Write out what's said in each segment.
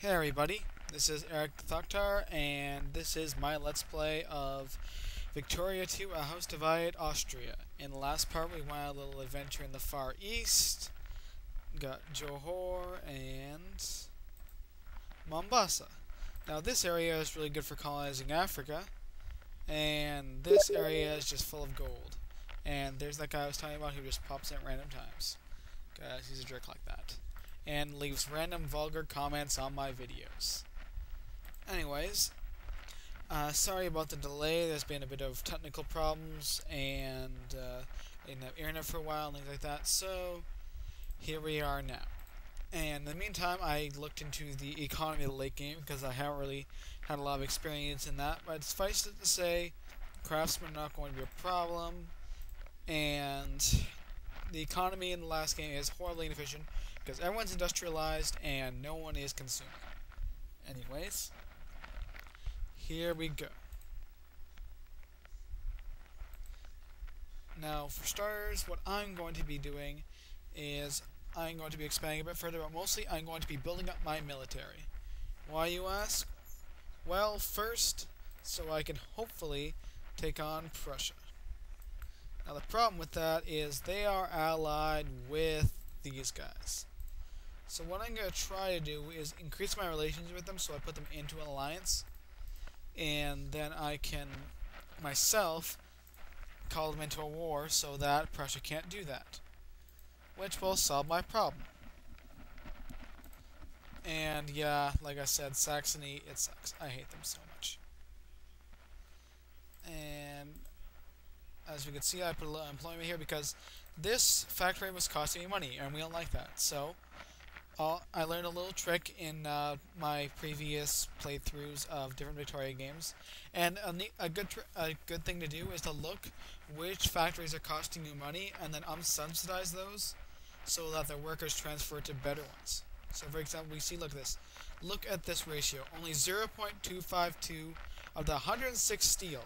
Hey everybody, this is Eric the Thoctar, and this is my Let's Play of Victoria 2, A House Divided, Austria. In the last part we went on a little adventure in the Far East, got Johor and Mombasa. Now this area is really good for colonizing Africa, and this area is just full of gold. And there's that guy I was telling you about who just pops in at random times. Guys, he's a jerk like that. And leaves random vulgar comments on my videos. Anyways, sorry about the delay. There's been a bit of technical problems, and I didn't have internet for a while and things like that. So here we are now. And in the meantime, I looked into the economy of the late game because I haven't really had a lot of experience in that. But suffice it to say, craftsmen are not going to be a problem, and the economy in the last game is horribly inefficient because everyone's industrialized and no one is consuming. Anyways, here we go. Now, for starters, what I'm going to be doing is I'm going to be expanding a bit further, but mostly I'm going to be building up my military. Why, you ask? Well, first, so I can hopefully take on Prussia. Now, the problem with that is they are allied with these guys. So what I'm going to try to do is increase my relations with them, so I put them into an alliance, and then I can myself call them into a war so that Prussia can't do that, which will solve my problem. And yeah, like I said, Saxony, it sucks. I hate them so much. And as we can see, I put a little employment here because this factory was costing me money, and we don't like that. So I learned a little trick in my previous playthroughs of different Victoria games, and a good thing to do is to look which factories are costing you money, and then unsubsidize those, so that the workers transfer to better ones. So, for example, we see, look at this. Look at this ratio. Only 0.252 of the 106 steel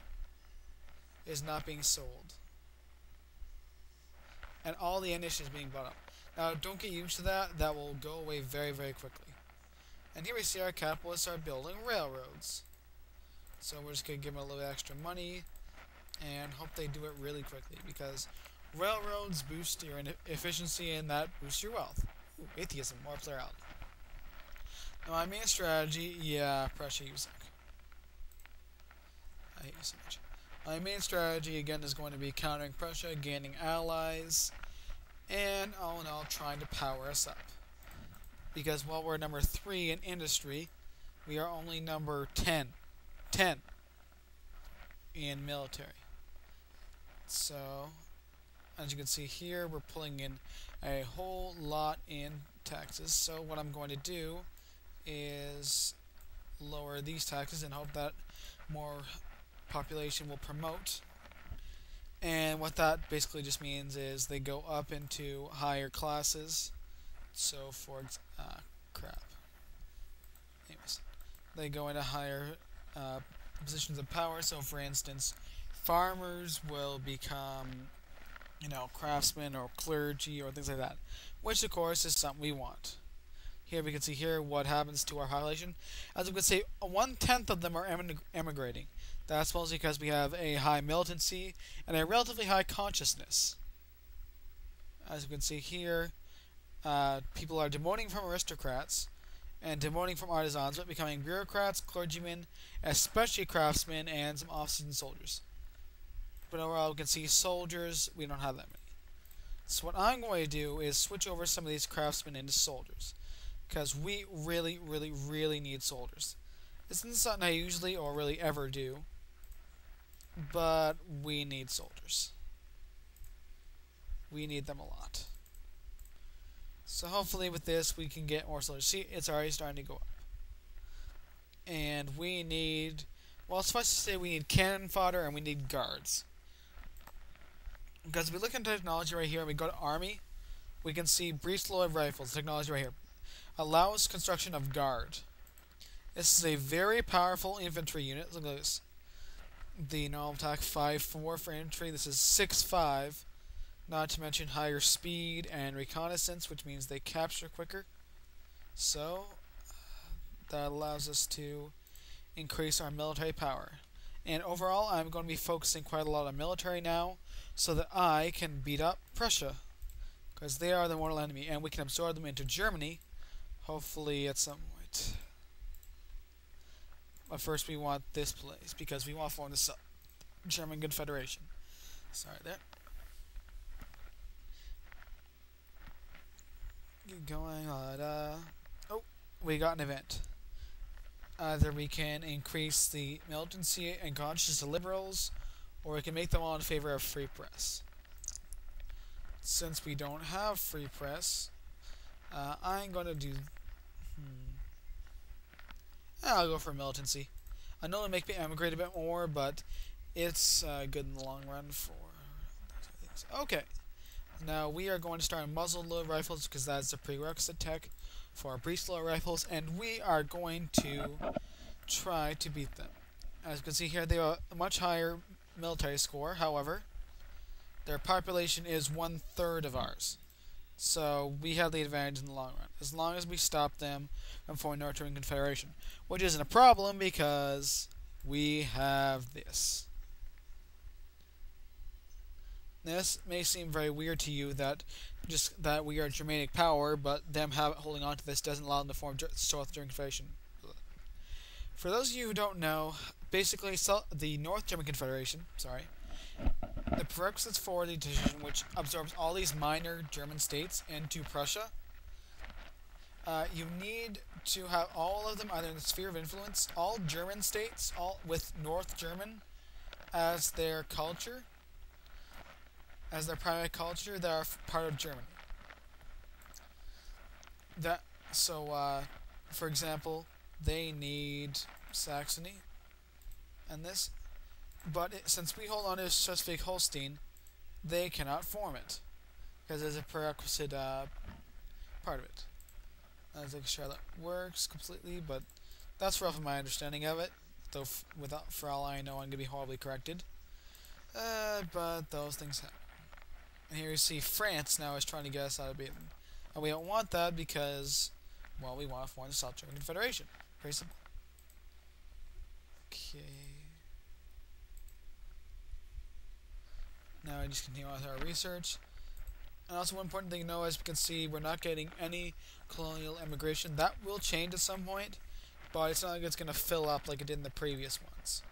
is not being sold, and all the ammunition is being bought up. Now, don't get used to that. That will go away very, very quickly. And here we see our capitalists are building railroads. So we're just going to give them a little extra money and hope they do it really quickly, because railroads boost your efficiency and that boosts your wealth. Ooh, atheism, more plurality. Now, my main strategy, yeah, Prussia, you suck. I hate you so much. My main strategy, again, is going to be countering Prussia, gaining allies, and all in all, trying to power us up. Because while we're number 3 in industry, we are only number 10 in military. So, as you can see here, we're pulling in a whole lot in taxes. So what I'm going to do is lower these taxes and hope that more population will promote. And what that basically just means is they go up into higher classes. So for crap. Anyways, they go into higher positions of power. So for instance, farmers will become, craftsmen or clergy or things like that, which of course is something we want. Here we can see here what happens to our population. As we can see, 1/10 of them are emigrating. That's mostly because we have a high militancy and a relatively high consciousness. As you can see here, people are demoting from aristocrats and demoting from artisans, but becoming bureaucrats, clergymen, especially craftsmen, and some officers and soldiers. But overall, we can see soldiers, we don't have that many. So what I'm going to do is switch over some of these craftsmen into soldiers, because we really, really, really need soldiers. This isn't something I usually or really ever do, but we need soldiers. We need them a lot. So hopefully with this we can get more soldiers. See, it's already starting to go up. And we need, well, suffice to say, we need cannon fodder and we need guards. Because if we look into technology right here and we go to army, we can see breech-loaded rifles, technology right here. Allows construction of guard. This is a very powerful infantry unit. Look at this. The normal attack 5.4 for infantry. This is 6.5. Not to mention higher speed and reconnaissance, which means they capture quicker. So, that allows us to increase our military power. And overall, I'm going to be focusing quite a lot on military now, so that I can beat up Prussia, because they are the mortal enemy, and we can absorb them into Germany, hopefully at some point. But first we want this place, because we want to form the German Confederation. Sorry there. Keep going. Oh, we got an event. Either we can increase the militancy and conscience of liberals, or we can make them all in favor of free press. Since we don't have free press, I'm going to do... I'll go for militancy. I know it'll make me emigrate a bit more, but it's good in the long run for things. Okay. Now we are going to start muzzle-load rifles because that's a prerequisite tech for our breech-load rifles, and we are going to try to beat them. As you can see here, they have a much higher military score. However, their population is 1/3 of ours, so we have the advantage in the long run, as long as we stop them from forming North German Confederation, which isn't a problem because we have this. This may seem very weird to you that just that we are a Germanic power, but them holding on to this doesn't allow them to form South German Confederation. For those of you who don't know, basically the North German Confederation, the prerequisites for the division, which absorbs all these minor German states into Prussia, you need to have all of them either in the sphere of influence, all German states, all with North German as their culture, as their primary culture, that are part of Germany. For example, they need Saxony and this, but since we hold on to Schleswig-Holstein, they cannot form it because there's a prerequisite part of it. I was like, sure that works completely, but that's roughly my understanding of it. Though, for all I know, I'm gonna be horribly corrected. But those things happen. And here you see France now is trying to get us out of Britain. And we don't want that because, well, we want to form the South German Confederation. Pretty simple. Okay. Now I just continue on with our research. And also one important thing to know, as we can see, we're not getting any colonial immigration. That will change at some point, but it's not like it's going to fill up like it did in the previous ones.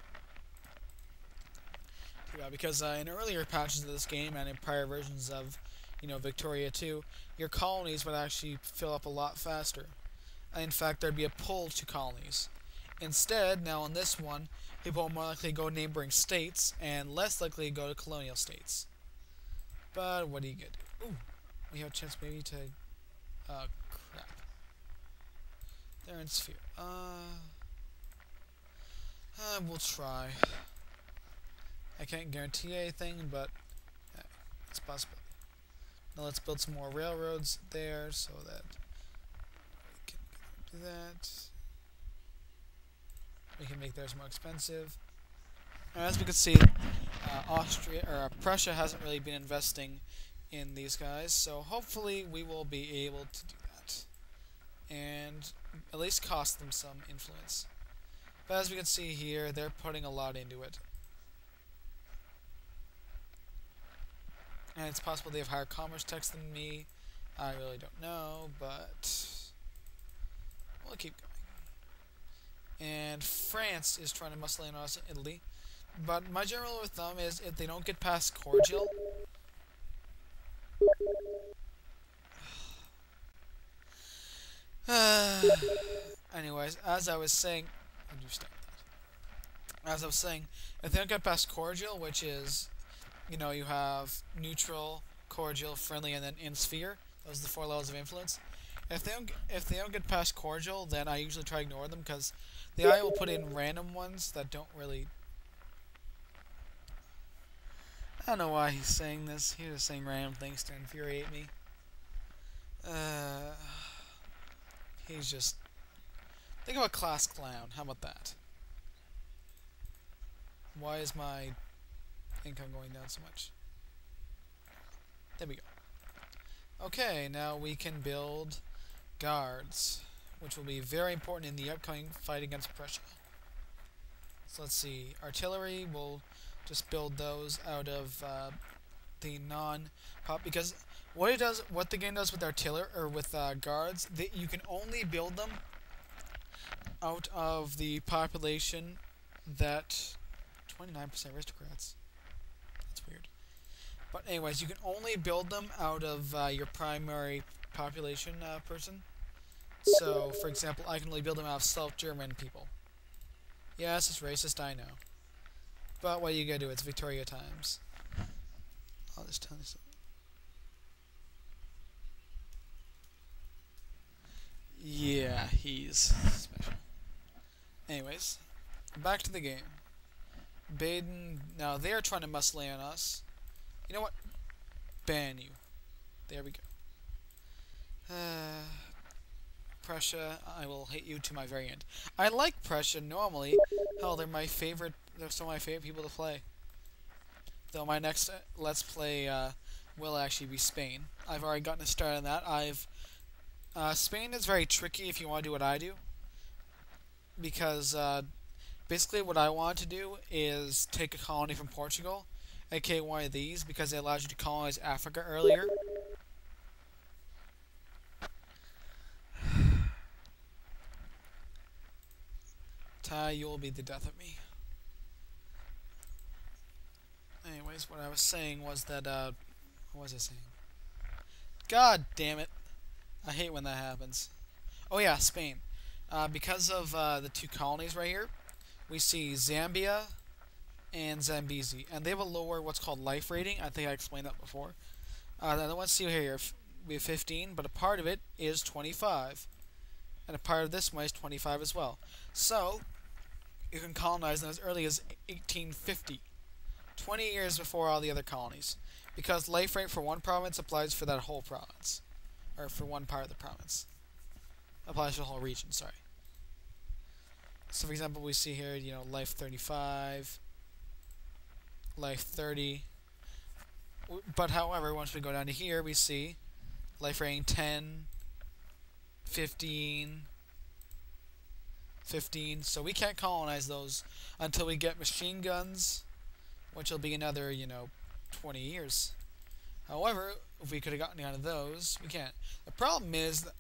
Yeah, because in earlier patches of this game and in prior versions of, Victoria 2, your colonies would actually fill up a lot faster. In fact, there'd be a pull to colonies. Instead, now on this one, people are more likely to go to neighboring states and less likely to go to colonial states. But what do you get? Ooh, we have a chance maybe to... crap. They're in sphere. We'll try. I can't guarantee anything, but it's possible. Now let's build some more railroads there so that we can do that. We can make theirs more expensive. And as we can see, Prussia hasn't really been investing in these guys, so hopefully we will be able to do that and at least cost them some influence. But as we can see here, they're putting a lot into it. And it's possible they have higher commerce tax than me. I really don't know, but we'll keep going. And France is trying to muscle in on us in Italy. But my general rule with them is if they don't get past cordial... Anyways, as I was saying... As I was saying, if they don't get past cordial, which is... you have neutral, cordial, friendly, and then in sphere. Those are the 4 levels of influence. If they don't get past cordial, then I usually try to ignore them because the AI will put in random ones that don't really. I don't know why he's saying this. He's just saying random things to infuriate me. He's just. Think of a class clown. How about that? Why is my income going down so much? There we go. Okay, now we can build guards. which will be very important in the upcoming fight against Prussia. So let's see. Artillery, we'll just build those out of the non-pop, because what the game does with artillery or with guards, that you can only build them out of the population that 29% aristocrats. That's weird. But anyways, you can only build them out of your primary population person. So, for example, I can only build them out of South German people. Yes, it's racist, I know. But what are you gonna do? It's Victoria times. I'll just tell you something. Yeah, he's special. Anyways, back to the game. Baden, now they're trying to muscle in on us. You know what? Ban you. There we go. Prussia, I will hate you to my very end. I like Prussia normally. Hell, they're some of my favorite people to play. Though my next Let's Play will actually be Spain. I've already gotten a start on that. Spain is very tricky if you want to do what I do. Because, basically what I want to do is take a colony from Portugal, aka one of these, because it allows you to colonize Africa earlier. Ty, you will be the death of me. Anyways, what I was saying was that, what was I saying? God damn it. I hate when that happens. Oh yeah, Spain. Because of the two colonies right here, we see Zambia and Zambezi, and they have a lower what's called life rating. I think I explained that before. The other ones, see here, we have 15, but a part of it is 25, and a part of this one is 25 as well. So you can colonize them as early as 1850, 20 years before all the other colonies, because life rate for one province applies for that whole province, or for one part of the province. Applies to the whole region, sorry. So for example, we see here, you know, life 35, life 30. But however, once we go down to here, we see life rating 10, 15, 15. So we can't colonize those until we get machine guns, which will be another, 20 years. However, if we could have gotten out of those, we can't. The problem is that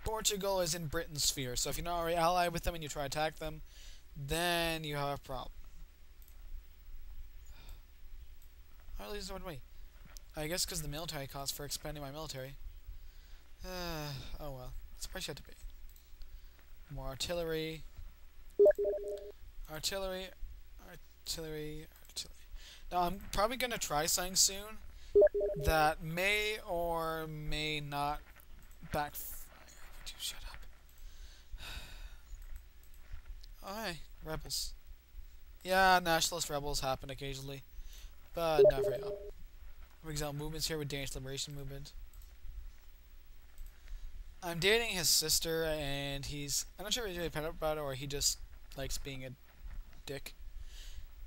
Portugal is in Britain's sphere, so if you're not already allied with them and you try to attack them, then you have a problem. Or at least what way? I guess because the military cost for expanding my military. Oh well. It's probably had to be. More artillery. Artillery. Artillery. Artillery. Now I'm probably going to try something soon that may or may not backfire. Would you shut up? Oh hey, rebels. Yeah, nationalist rebels happen occasionally, but not very often. For example, movements here with Danish Liberation Movement. I'm dating his sister, and I'm not sure if he's really upset about it, or he just likes being a dick.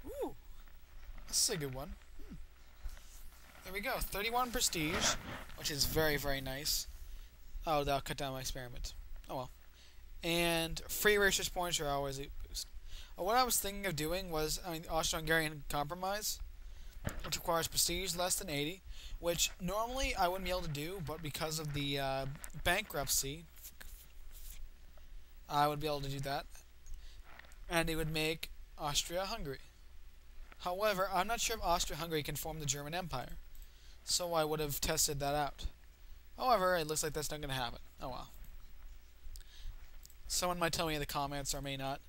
Ooh, this is a good one. There we go, 31 prestige, which is very, very nice. Oh, that'll cut down my experiment. Oh well. And free research points are always a boost. What I was thinking of doing was, the Austro-Hungarian Compromise, which requires prestige less than 80, which normally I wouldn't be able to do, but because of the bankruptcy, I would be able to do that, and it would make Austria-Hungary. However, I'm not sure if Austria-Hungary can form the German Empire, so I would have tested that out. However, it looks like that's not going to happen. Oh well. Someone might tell me in the comments, or may not.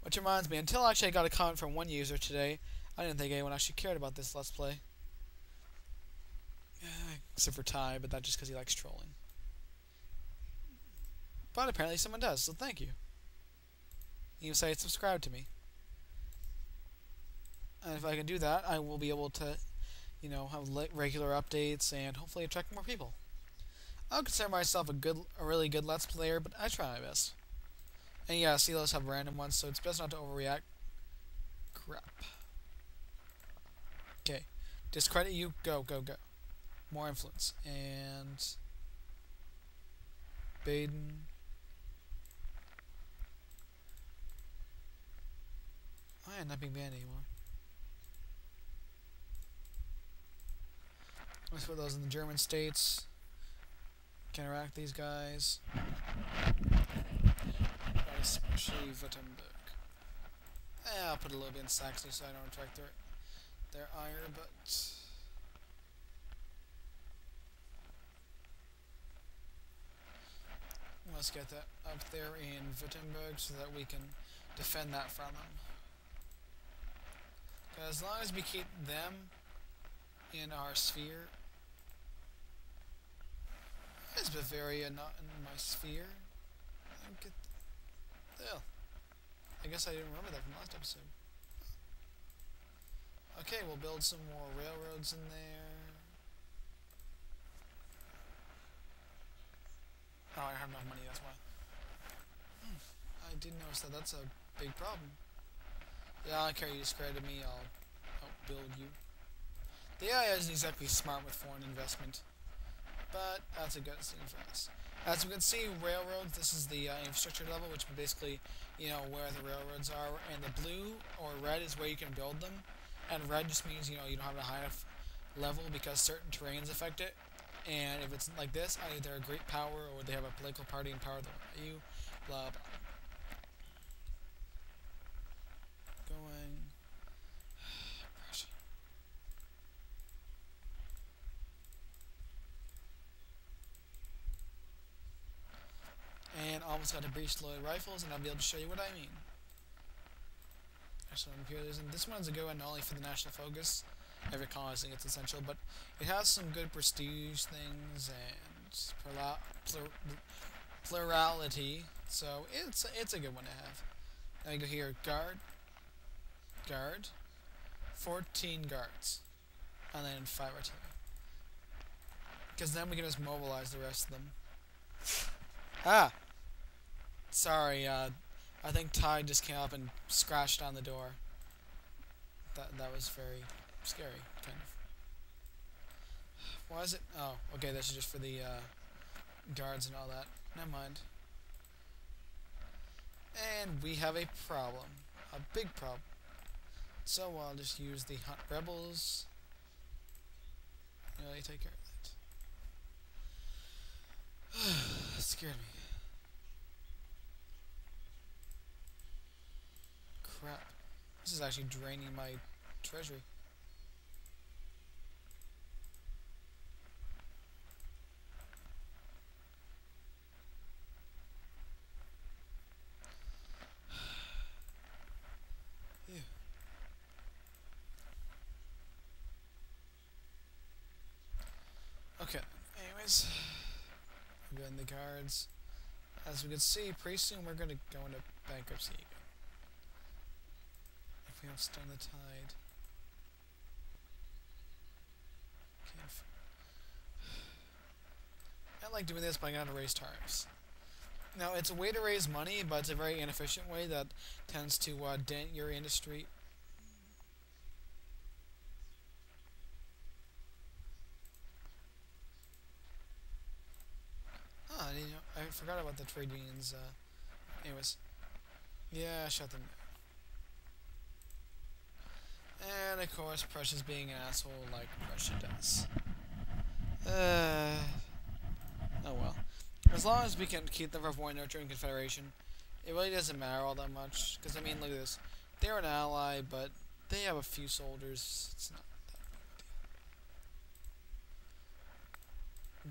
Which reminds me, until actually I got a comment from one user today, I didn't think anyone actually cared about this Let's Play. Except for Ty, but that's just because he likes trolling. But apparently someone does, so thank you. You say subscribe to me. And if I can do that, I will be able to, have regular updates and hopefully attract more people. I don't consider myself a really good Let's Player, but I try my best. And yeah, see, those have random ones, so it's best not to overreact. Crap. Okay. Discredit you. Go, go, go. More influence. And Baden. Not being banned anymore. Let's put those in the German states. Counteract these guys. Especially Württemberg. I'll put a little bit in Saxony so I don't attract their ire, but let's get that up there in Württemberg so that we can defend that from them. Because as long as we keep them in our sphere, is Bavaria not in my sphere? I don't get hell. I guess I didn't remember that from last episode. Okay, we'll build some more railroads in there. Oh, I don't have enough money, that's why. I did notice that. That's a big problem. Yeah, I don't care, you discredited me, I'll help build you. The AI isn't exactly smart with foreign investment, but that's a good thing for us. As we can see, railroads, this is the infrastructure level, which is basically, you know, where the railroads are, and the blue or red is where you can build them, and red just means, you know, you don't have a high enough level because certain terrains affect it, and if it's like this, either they're a great power or they have a political party in power that you, blah blah. Going. And almost got to breach loaded rifles, and I'll be able to show you what I mean. National imperialism. This one's a good one not only for the national focus. Every colonist thinks it's essential, but it has some good prestige things and plurality. So it's a good one to have. Now you go here, guard, 14 guards, and then 5 artillery. Because then we can just mobilize the rest of them. Ah! Sorry, I think Tide just came up and scratched on the door. That was very scary, kind of. Why is it? Oh, okay, this is just for the guards and all that. Never mind. And we have a problem. A big problem. So I'll just use the Hunt Rebels. Really take care of that. It scared me. Crap. This is actually draining my treasury. Phew. Okay, anyways, we're getting the guards. As we can see, pretty soon we're going to go into bankruptcy again. If we don't stem the tide. I like doing this, but I'm going to raise tariffs. Now, it's a way to raise money, but it's a very inefficient way that tends to dent your industry. I forgot about the trade unions. Anyways. Yeah, shut them down. And, of course, Prussia's being an asshole like Prussia does. Oh well. As long as we can keep them from avoiding nurturing Confederation, it really doesn't matter all that much. Because, I mean, look at this. They're an ally, but they have a few soldiers. It's not that big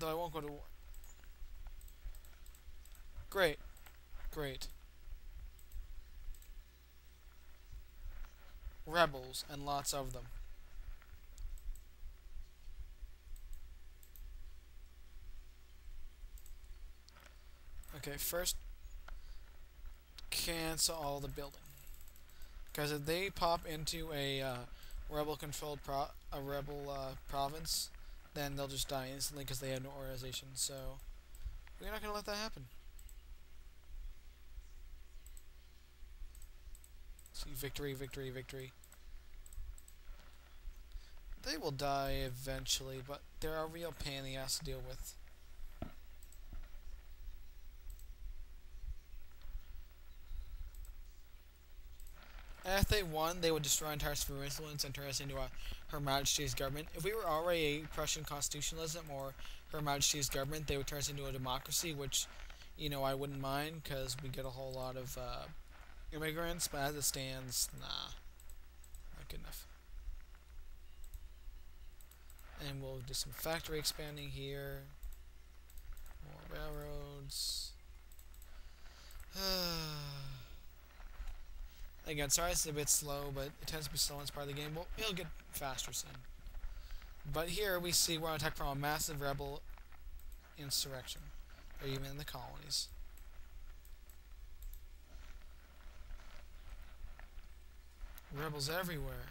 a deal. Though I won't go to war. Great. Great. Rebels, and lots of them. Okay, first, cancel all the building. Because if they pop into a rebel-controlled province, then they'll just die instantly because they have no organization. So, we're not going to let that happen. See, victory, victory, victory. They will die eventually, but they're a real pain in the ass to deal with. And if they won, they would destroy entire sphere of influence and turn us into a Her Majesty's government. If we were already a Prussian constitutionalism or Her Majesty's government, they would turn us into a democracy, which, you know, I wouldn't mind because we get a whole lot of immigrants. But as it stands, nah, not good enough. And we'll do some factory expanding here. More railroads. Again, sorry it's a bit slow, but it tends to be slow in this part of the game. Well, it'll get faster soon. But here we see we're on attack from a massive rebel insurrection, or even in the colonies. Rebels everywhere.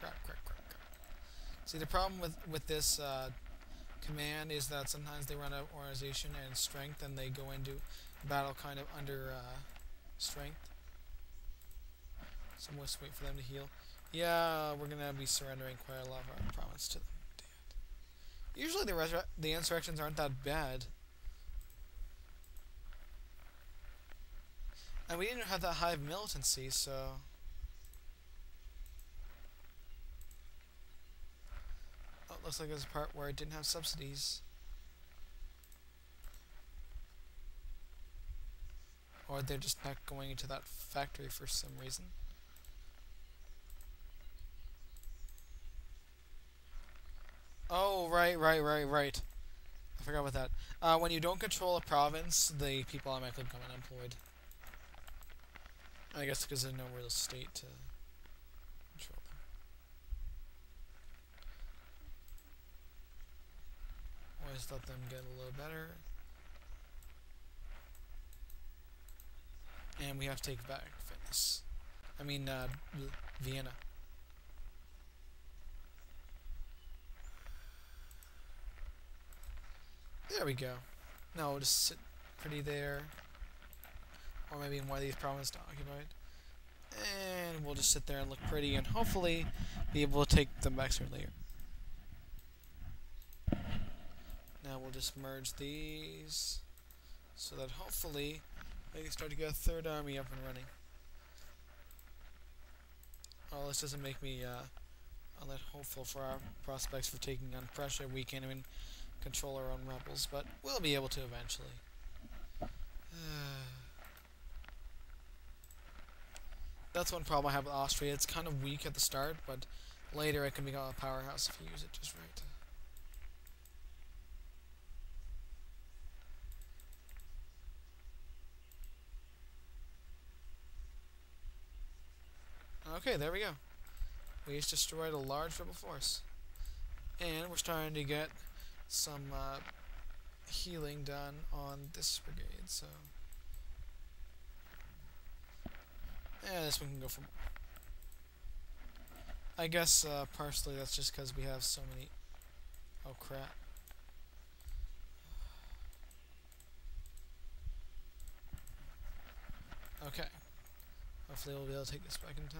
Crap. See, the problem with this command is that sometimes they run out of organization and strength, and they go into battle kind of under strength. So we'll just wait for them to heal. Yeah, we're gonna be surrendering quite a lot of our province to them. Damn it. Usually the insurrections aren't that bad. And we didn't have that high of militancy, so... Oh, it looks like there's a part where it didn't have subsidies. Or they're just not going into that factory for some reason. Oh, right. I forgot about that. When you don't control a province, the people automatically become unemployed. I guess because there's no real state to control them. Always let them get a little better. And we have to take back Venice. I mean, Vienna. There we go. No, we'll just sit pretty there. Or maybe in one of these provinces occupied. And we'll just sit there and look pretty and hopefully be able to take them back sooner or later. Now we'll just merge these so that hopefully they can start to get a third army up and running. Oh, this doesn't make me all that hopeful for our prospects for taking on Prussia. We can't even control our own rebels, but we'll be able to eventually. That's one problem I have with Austria. It's kind of weak at the start, but later it can become a powerhouse if you use it just right. Okay, there we go. We just destroyed a large rebel force. And we're starting to get some healing done on this brigade, so... Yeah, this one can go for more. I guess partially that's just because we have so many... Oh crap. Okay. Hopefully we'll be able to take this back in time.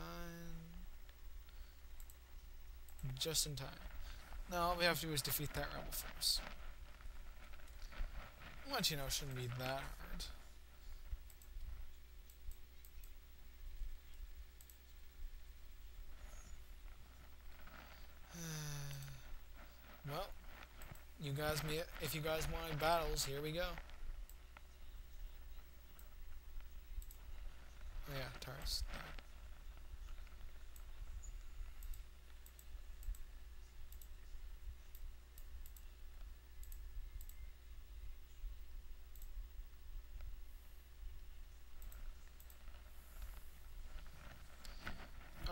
Just in time. Now all we have to do is defeat that rebel force. Which, you know, shouldn't be that hard. Well, you guys, if you guys wanted battles, here we go. Oh yeah, Taurus.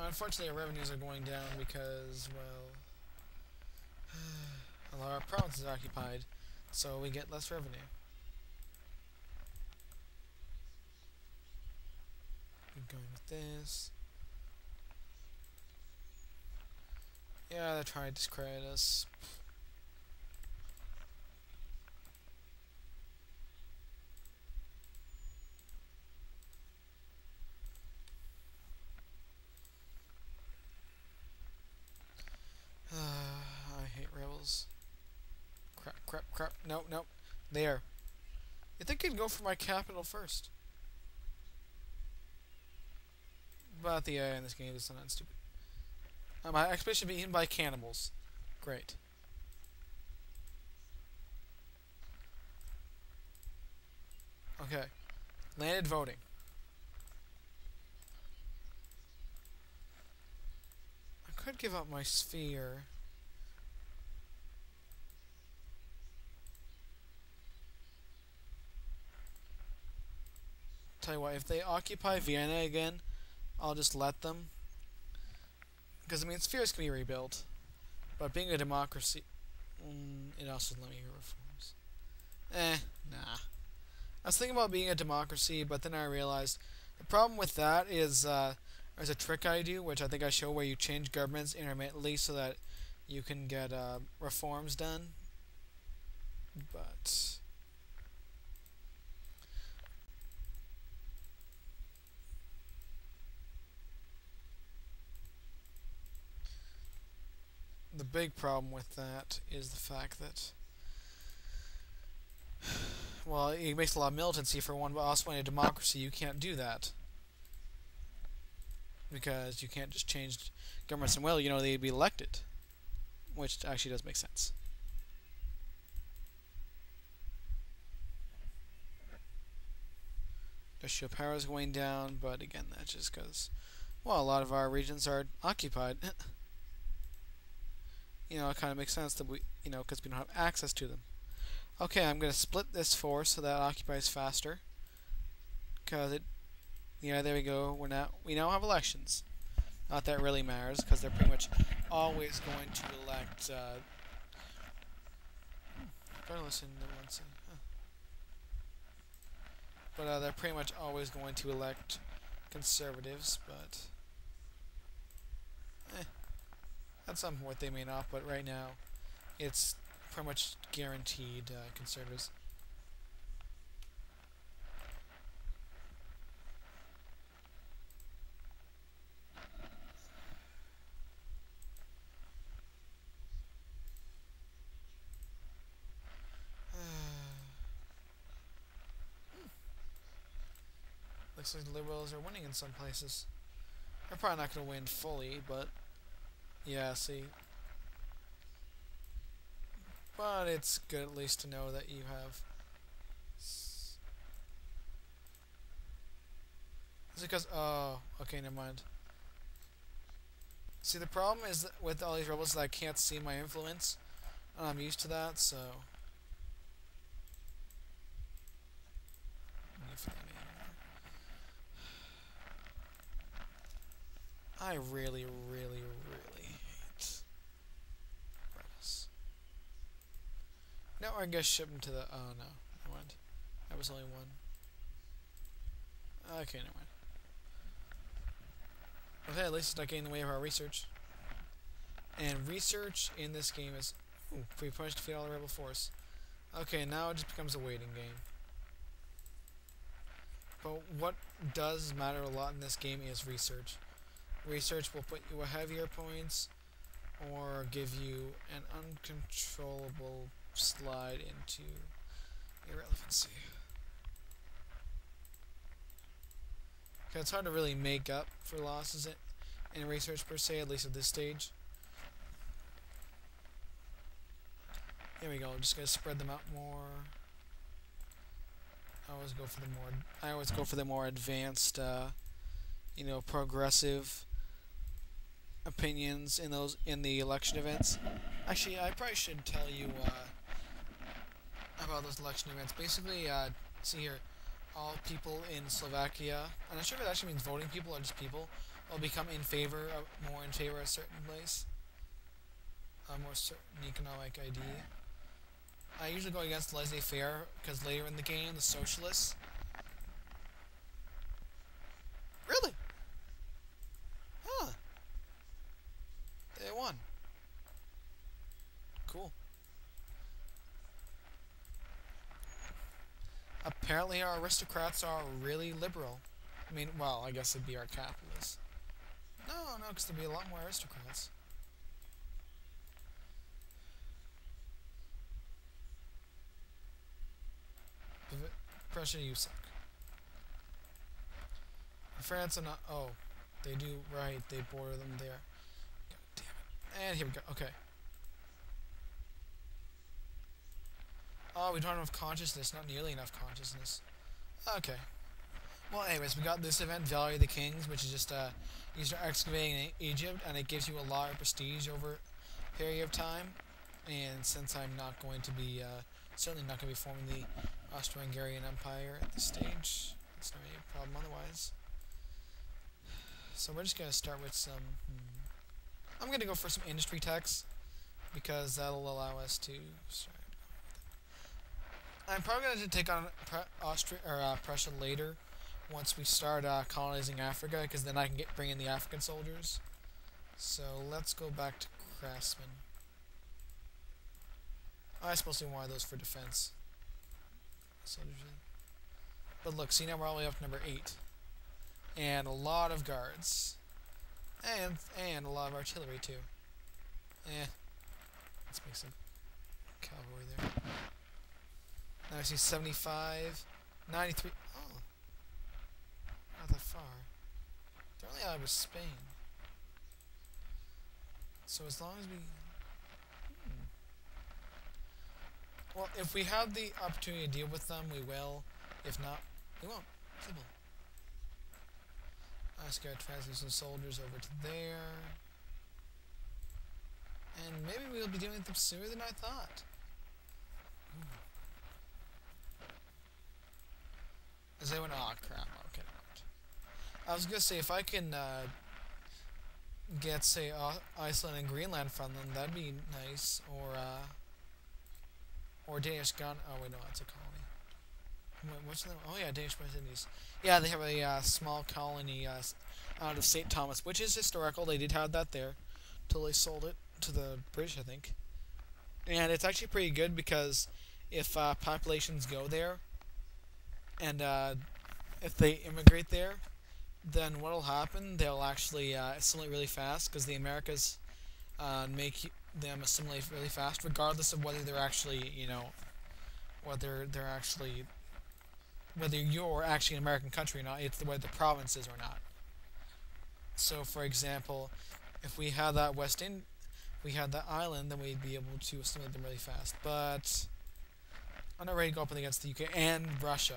Unfortunately, our revenues are going down because, well, a lot of our provinces are occupied, so we get less revenue. Keep going with this. Yeah, they're trying to discredit us. I hate rebels. Crap. Nope. There. You think I'd go for my capital first? But the AI in this game is not stupid. My expedition be eaten by cannibals. Great. Okay. Landed voting. I could give up my sphere. Tell you what, if they occupy Vienna again, I'll just let them. Because, I mean, spheres can be rebuilt. But being a democracy, it also doesn't let me hear reforms. Nah. I was thinking about being a democracy, but then I realized the problem with that is there's a trick I do, which I think I show, where you change governments intermittently so that you can get reforms done. But the big problem with that is the fact that, well, it makes a lot of militancy for one, but also in a democracy you can't do that. Because you can't just change governments and will, they'd be elected. Which actually does make sense. Industrial power is going down, but again, that's just because, well, a lot of our regions are occupied. It kind of makes sense that because we don't have access to them. Okay, I'm going to split this force so that it occupies faster. Because there we go. We now have elections. Not that it really matters, because they're pretty much always going to elect. Better listen to one thing. But they're pretty much always going to elect conservatives. But at some point they may not. But right now, it's pretty much guaranteed conservatives. Looks like the Liberals are winning in some places. They're probably not going to win fully, but yeah, see. But it's good at least to know that you have. Is it because? Oh, okay, never mind. See, the problem is that with all these rebels that I can't see my influence. I'm used to that, so. I really, really, really hate rebels. Now I guess ship them to the. Oh no, never mind. That was only one. Okay, never mind. Okay, at least it's not getting in the way of our research. And research in this game is free punch to defeat all the rebel force. Okay, now it just becomes a waiting game. But what does matter a lot in this game is research. Research will put you a heavier points or give you an uncontrollable slide into irrelevancy. Because it's hard to really make up for losses in research per se, at least at this stage. Here we go, I'm just going to spread them out more. I always go for the more advanced, progressive opinions in the election events. Actually, I probably should tell you about those election events. Basically, see here, all people in Slovakia. I'm not sure if it actually means voting people or just people will become more in favor of a certain place, more certain economic ID. I usually go against laissez-faire because later in the game, the socialists. Really? Huh. They won. Cool. Apparently our aristocrats are really liberal. I mean, well, I guess it'd be our capitalists. No, because there'd be a lot more aristocrats. Prussia, you suck. France and oh, They do, right, they border them there. God damn it. And here we go, okay. Oh, we don't have enough consciousness, not nearly enough consciousness. Okay. Well, anyways, we got this event, Valley of the Kings, which is just, you start excavating in Egypt, and it gives you a lot of prestige over a period of time. And since I'm not going to be, certainly not going to be forming the Austro-Hungarian Empire at this stage, it's not really a problem otherwise. So we're just going to start with some... I'm going to go for some industry tax, because that'll allow us to... Sorry. I'm probably going to take on Austria or Prussia later, once we start colonizing Africa, because then I can bring in the African soldiers. So let's go back to craftsmen. I suppose we wanted those for defense. Soldiers. But look, see, now we're all the way up to number 8. And a lot of guards. And a lot of artillery, too. Let's make some cavalry there. Now I see 75, 93. Oh. Not that far. They're only out with Spain. So as long as we... Well, if we have the opportunity to deal with them, we will. If not, we won't. Simple. I just gotta transfer some soldiers over to there. And maybe we'll be dealing with them sooner than I thought. Is anyone? Oh crap! Okay. I was gonna say if I can get say Iceland and Greenland from them, that'd be nice. Or Danish gun. Oh wait, no, that's a colony. Wait, what's the? Oh yeah, Danish West Indies. Yeah, they have a small colony out of St. Thomas, which is historical. They did have that there till they sold it to the British, I think. And it's actually pretty good because if populations go there. And if they immigrate there, then what'll happen? They'll actually assimilate really fast because the Americas make them assimilate really fast, regardless of whether they're actually, whether you're actually an American country or not. It's whether the province is or not. So, for example, if we had that we had that island, then we'd be able to assimilate them really fast. But I'm not ready to go up against the UK and Russia.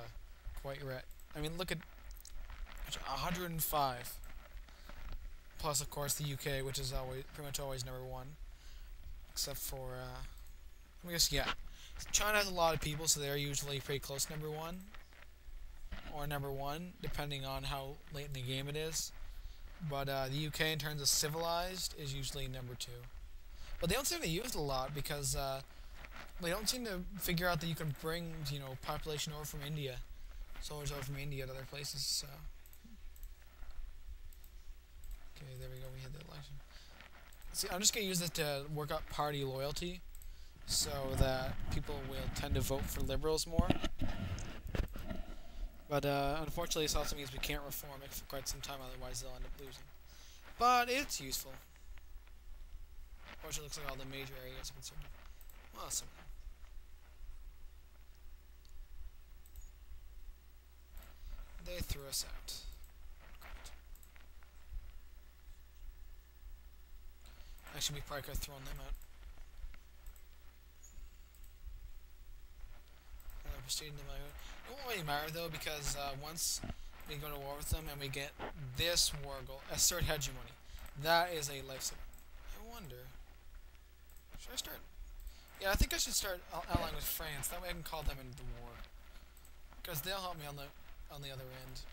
Quite right. I mean, look at 105. Plus, of course, the UK, which is pretty much always number 1, except for I guess yeah. China has a lot of people, so they're usually pretty close to number 1 or number 1, depending on how late in the game it is. But the UK, in terms of civilized, is usually number 2. But they don't seem to use it a lot because they don't seem to figure out that you can bring population over from India. Soldiers over from India to other places, so... Okay, there we go, we had the election. See, I'm just going to use this to work out party loyalty, so that people will tend to vote for liberals more. But, unfortunately, this also means we can't reform it for quite some time, otherwise they'll end up losing. But it's useful. Unfortunately, it looks like all the major areas are conservative. Well, some of them. They threw us out. Great. Actually, we probably could have thrown them out. It won't really matter though, because once we go to war with them and we get this war goal, assert hegemony, that is a lifesaver. I wonder. Should I start? Yeah, I think I should start allying with France. That way I can call them into the war, because they'll help me on the other end.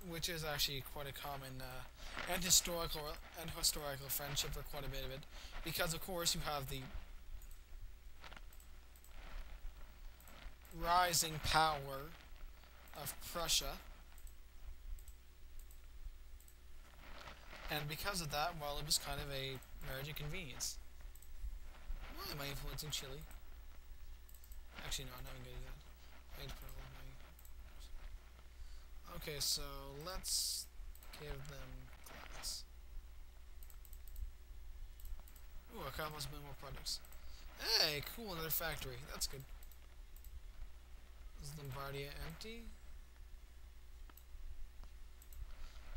Which is actually quite a common and historical friendship for quite a bit of it, because of course you have the rising power of Prussia, and because of that, well, it was kind of a marriage of convenience. Why am I influencing Chile? Actually, no, I'm not going to do that. I need to put all of my... Okay, so let's give them class. Ooh, I got a bit more products. Hey, cool, another factory. That's good. Is Lombardia empty?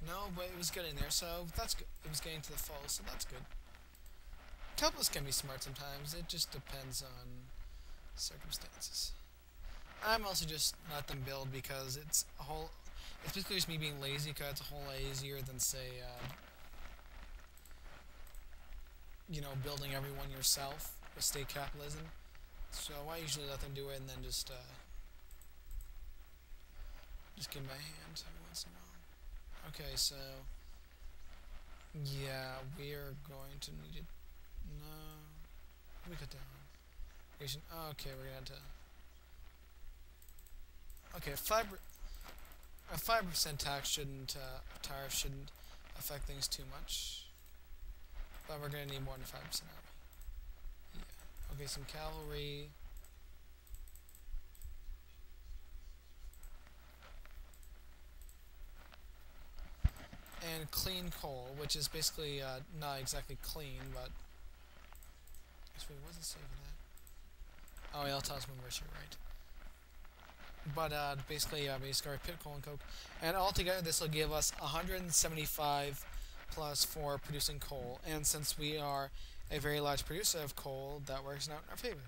No, but it was getting there, so that's good. It was getting to the full, so that's good. Couples can be smart sometimes. It just depends on circumstances. I'm also just let them build because it's a whole. It's basically just me being lazy because it's a whole lot easier than say, building everyone yourself with state capitalism. So I usually let them do it and then just give my hand every once in a while. Okay, so yeah, we are going to need it. No, we cut down. Okay, we're gonna have to. Okay, a 5% tax shouldn't tariff shouldn't affect things too much, but we're gonna need more than 5% army. Yeah. Okay, some cavalry. And clean coal, which is basically not exactly clean, but wait, what does it say for that? Oh, yeah, it'll tell us when we're sure, right? But basically, pit coal and coke, and altogether this will give us 175 plus for producing coal. And since we are a very large producer of coal, that works out in our favor.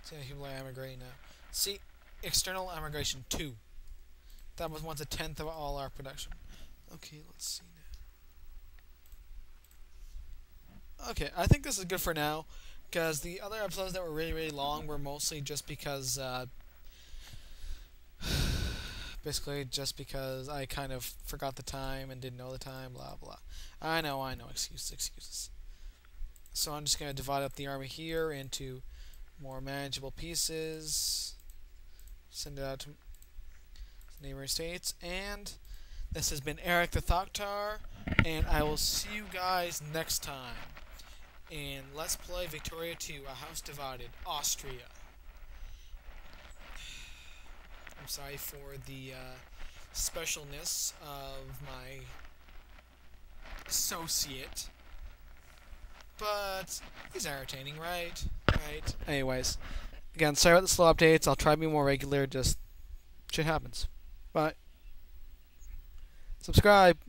See, people are emigrating now. See, external emigration 2. That was once a tenth of all our production. Okay, let's see now. Okay, I think this is good for now, because the other episodes that were really, really long were mostly just because, basically just because I kind of forgot the time and didn't know the time, blah, blah. I know, excuses. So I'm just going to divide up the army here into more manageable pieces, send it out to neighboring states, and this has been Eric the Thoctar, and I will see you guys next time in Let's Play Victoria 2, A House Divided, Austria. I'm sorry for the specialness of my associate, but he's entertaining, right? Right. Anyways, again, sorry about the slow updates. I'll try to be more regular, just shit happens. Bye. Subscribe.